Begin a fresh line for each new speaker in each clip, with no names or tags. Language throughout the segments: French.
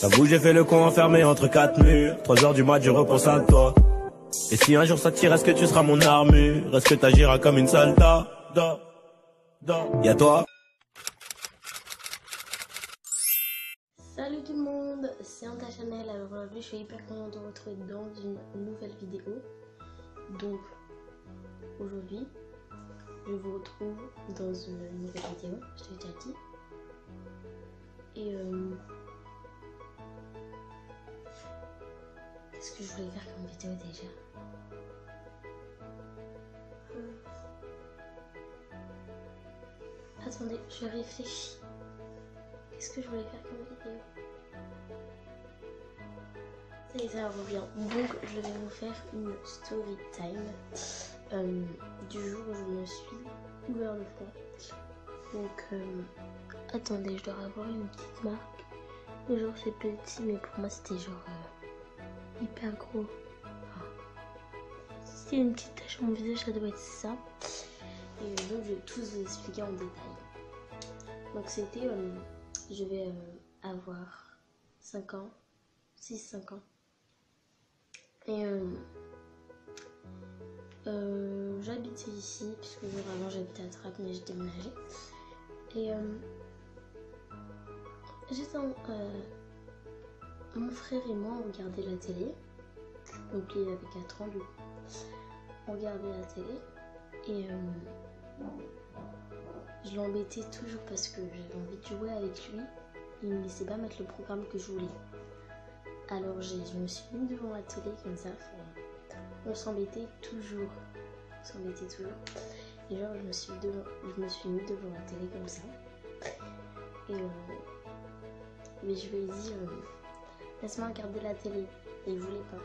J'avoue, j'ai fait le con enfermé entre quatre murs. 3 heures du mat, je repense à toi. Et si un jour ça tire, est-ce que tu seras mon armure? Est-ce que t'agiras comme une soldat? Y'a toi.
Salut tout le monde, c'est Anta Chanel. Alors aujourd'hui je suis hyper contente de vous retrouver dans une nouvelle vidéo. Donc aujourd'hui je vous retrouve dans une nouvelle vidéo, je t'avais déjà dit. Et qu'est-ce que je voulais faire comme vidéo déjà? Attendez, je réfléchis. Qu'est-ce que je voulais faire comme vidéo? Ça revient. Donc je vais vous faire une story time du jour où je me suis ouvert le front. Donc attendez, je dois avoir une petite marque. Genre c'est petit, mais pour moi c'était genre hyper gros. S'il y a une petite tache sur mon visage, ça doit être ça. Et donc je vais tous vous expliquer en détail. Donc c'était, je vais avoir 5 ans, 6-5 ans. Et j'habitais ici, puisque avant j'habitais à Trappes, mais j'ai déménagé. Et j'étais mon frère et moi, on regardait la télé. Donc il avait 4 ans du coup. On regardait la télé et je l'embêtais toujours parce que j'avais envie de jouer avec lui. Il ne me laissait pas mettre le programme que je voulais. Alors je me suis mise devant la télé comme ça. On s'embêtait toujours. Et genre je me suis mise devant la télé comme ça. Et mais je lui ai dit laisse-moi regarder la télé. Et il voulait pas.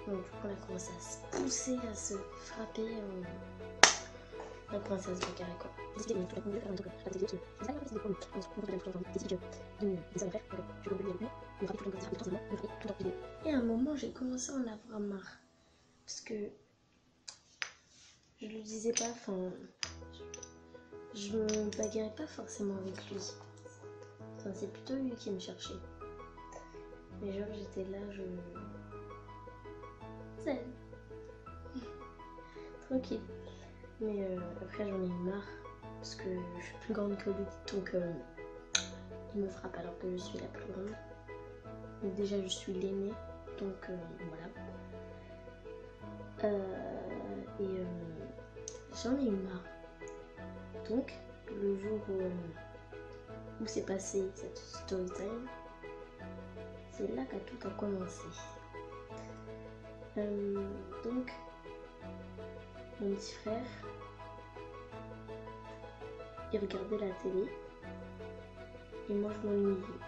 Donc du coup on a commencé à se pousser, à se frapper. On a commencé à se bagarrer quoi. Et à un moment j'ai commencé à en avoir marre. Parce que je lui disais pas, enfin je me bagarrais pas forcément avec lui. Enfin, c'est plutôt lui qui me cherchait. Mais genre j'étais là, zen. Tranquille. Mais après j'en ai eu marre. Parce que je suis plus grande que lui. Donc il me frappe alors que je suis la plus grande. Donc déjà je suis l'aînée. Donc voilà. Et j'en ai eu marre. Donc le jour où s'est passé cette story time, c'est là que tout a commencé. Donc mon petit frère, il regardait la télé et moi je m'ennuyais.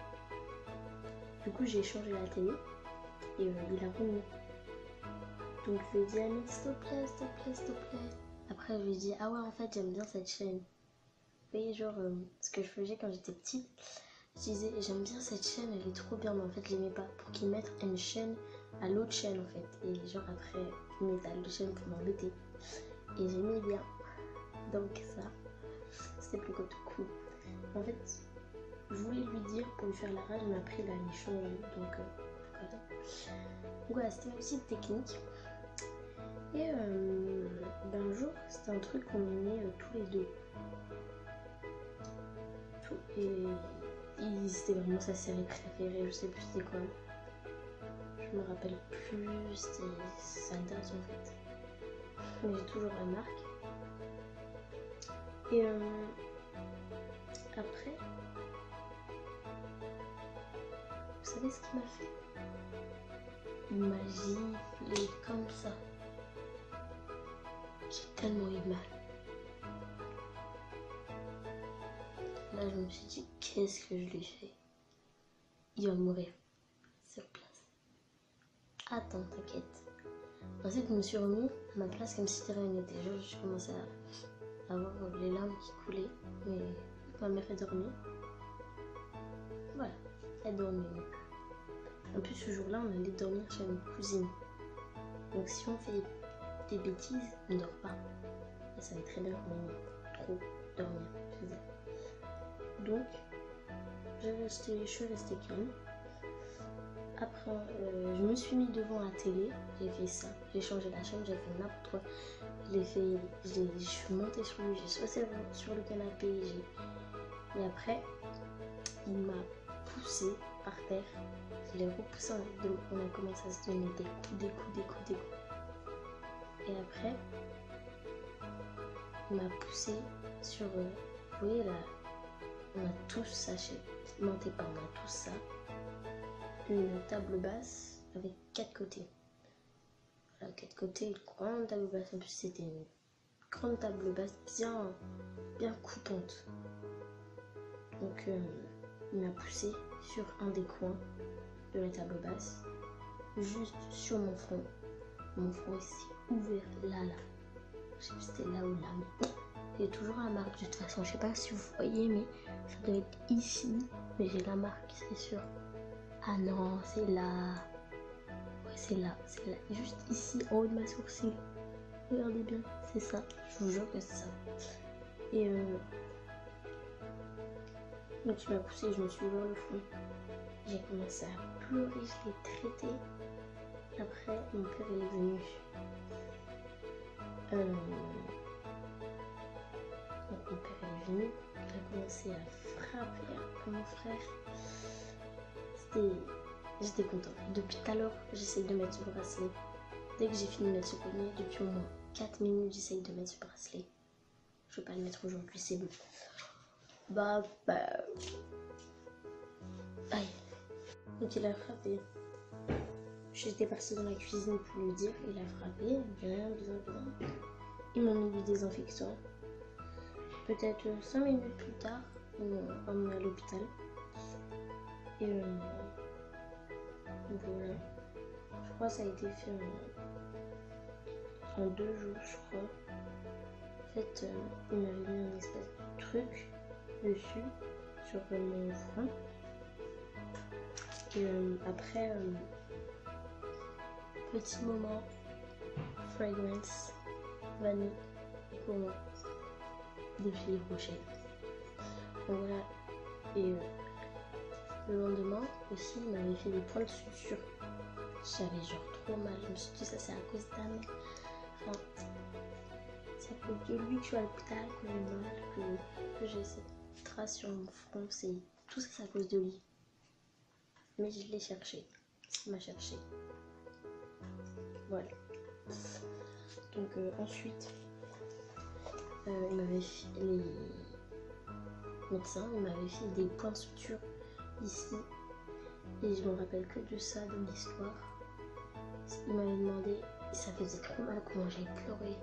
Du coup j'ai changé la télé et il a remis. Donc je lui ai dit ah mais s'il te plaît, s'il te plaît, s'il te plaît. Après je lui ai dit ah ouais en fait j'aime bien cette chaîne. Vous voyez genre ce que je faisais quand j'étais petite, je disais j'aime bien cette chaîne, elle est trop bien, mais en fait je l'aimais pas, pour qu'ils mettent une chaîne à l'autre chaîne en fait. Et genre après ils mettent à l'autre chaîne pour m'embêter. Et j'aimais bien. Donc ça, c'était plutôt cool. En fait, je voulais lui dire pour lui faire la rage, mais après il allait changer. Donc voilà, c'était aussi une technique. Et un jour, c'était un truc qu'on aimait tous les deux. Et c'était vraiment sa série préférée, je sais plus c'était quoi. Je me rappelle plus, c'était sa date en fait. Mais j'ai toujours la marque. Et après, vous savez ce qu'il m'a fait? Il m'a giflé comme ça. J'ai tellement eu mal. Là je me suis dit qu'est-ce que je lui fais? Il va mourir sur place. Attends, t'inquiète. Ensuite je me suis remis à ma place comme si de rien n'était. Je commençais à avoir les larmes qui coulaient. Mais ma mère est dormie. Voilà, elle dormait. En plus ce jour-là on allait dormir chez une cousine. Donc si on fait des bêtises, on ne dort pas. Elle savait très bien qu'on aimait trop dormir chez elle. Donc je suis restée calme. Après, je me suis mis devant la télé, j'ai fait ça, j'ai changé la chaîne, j'ai fait n'importe quoi. Je suis montée sur lui, j'ai sauté sur le canapé, et après, il m'a poussé par terre, je l'ai repoussé en dos, on a commencé à se donner des coups. Et après, il m'a poussé sur, vous voyez là, on a tous ça chez, mentez pas, on a tous ça, une table basse avec 4 côtés. Voilà, 4 côtés, une grande table basse, en plus c'était une grande table basse bien coupante. Donc il m'a poussé sur un des coins de la table basse, juste sur mon front. Mon front s'est ouvert là. Je sais plus si c'était là ou là, mais j'ai toujours la marque de toute façon. Je sais pas si vous voyez, mais ça doit être ici. Mais j'ai la marque, c'est sûr. Ah non, c'est là. Ouais, c'est là. Juste ici, en haut de ma sourcil. Regardez bien, c'est ça. Je vous jure que c'est ça. Et donc il m'a poussé, je me suis ouvert le front. J'ai commencé à pleurer, je l'ai traité. Après, mon père il est venu. Donc mon père est venu, il a commencé à frapper mon frère. J'étais contente. Depuis tout à l'heure, j'essaye de mettre ce bracelet. Dès que j'ai fini de mettre ce collier, depuis au moins 4 minutes, j'essaye de mettre ce bracelet. Je vais pas le mettre aujourd'hui, c'est bon. Aïe. Donc il a frappé. J'étais partie dans la cuisine pour lui dire, il a frappé, bien. Ils m'ont mis du désinfectant. Peut-être 5 minutes plus tard, ils m'ont emmené à l'hôpital. Et voilà. Je crois que ça a été fait en 2 jours, je crois. En fait, il m'avait mis un espèce de truc dessus, sur mon front. Et après, petit moment, fragrance, vanille, pour moi, défilé prochain. Donc voilà. Et le lendemain aussi, il m'avait fait des points de suture. J'avais genre trop mal. Je me suis dit, ça c'est à cause d'Anne. Enfin, c'est à cause de lui que je suis à l'hôpital, que j'ai mal, que j'ai cette trace sur mon front. Tout ça, c'est à cause de lui. Mais je l'ai cherché. Il m'a cherché. Voilà. Donc ensuite, il m'avait fait les médecins, il m'avait fait des points de suture ici. Et je me rappelle que de ça dans l'histoire. Il m'avait demandé, et ça faisait trop mal comment j'ai pleuré.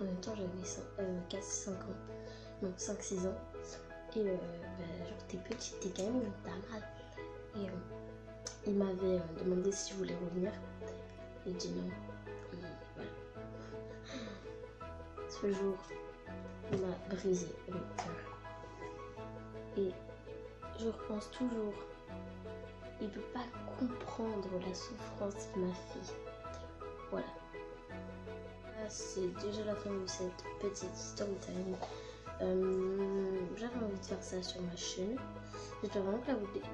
En même temps, j'avais 5 ans, non 5-6 ans. Et genre t'es petite, t'es gamine, donc t'as mal. Et il m'avait demandé si je voulais revenir. J'ai dit non. Et voilà. Ce jour, il m'a brisé le cœur. Et je repense toujours. Il ne peut pas comprendre la souffrance qu'il m'a fait. Voilà. C'est déjà la fin de cette petite story time. J'avais envie de faire ça sur ma chaîne. J'espère vraiment que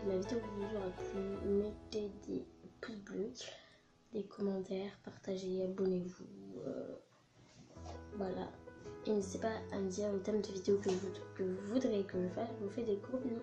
la vidéo vous aura plu. Mettez des pouces bleus, des commentaires, partagez, abonnez-vous. Voilà. Et n'hésitez pas à me dire le thème de vidéo que vous voudrez que je fasse. Je vous fais des gros bisous.